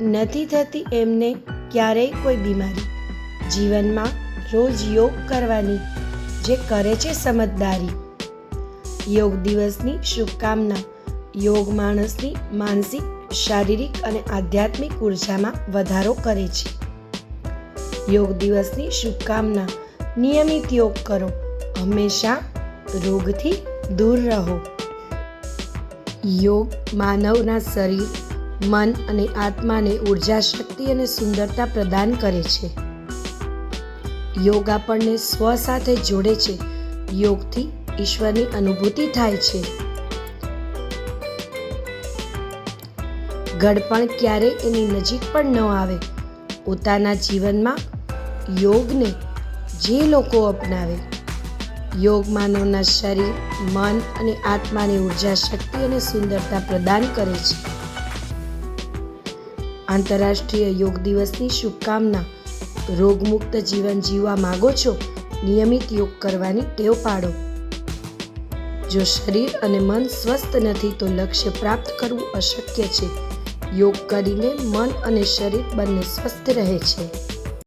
નથી થતી એમને ક્યારેય કોઈ બીમારી. જીવનમાં રોજ યોગ કરવાની જે કરે છે સમજદારી. યોગ દિવસની શુભકામના. યોગ માણસની માનસિક, શારીરિક અને આધ્યાત્મિક ઉર્જામાં વધારો કરે છે. યોગ દિવસની શુભકામના. નિયમિત યોગ કરો. હંમેશા રોગથી દૂર રહો. યોગ માનવના શરીર, મન અને આત્માને ઉર્જા, શક્તિ અને સુંદરતા પ્રદાન કરે છે. યોગ આપણને સ્વ સાથે જોડે છે. યોગથી ઈશ્વરની અનુભૂતિ થાય છે. ઘડપણ ક્યારેય એની નજીક પણ ન આવે. પોતાના જીવનમાં યોગને જે લોકો અપનાવે, યોગ માનવના શરીર, મન અને આત્માને ઉર્જા, શક્તિ અને સુંદરતા પ્રદાન કરે છે. આંતરરાષ્ટ્રીય યોગ દિવસની શુભકામના. રોગમુક્ત જીવન જીવવા માંગો છો? નિયમિત યોગ કરવાની ટેવ પાડો. જો શરીર અને મન સ્વસ્થ નથી તો લક્ષ્ય પ્રાપ્ત કરવું અશક્ય છે. યોગ કરીને મન અને શરીર બંને સ્વસ્થ રહે છે.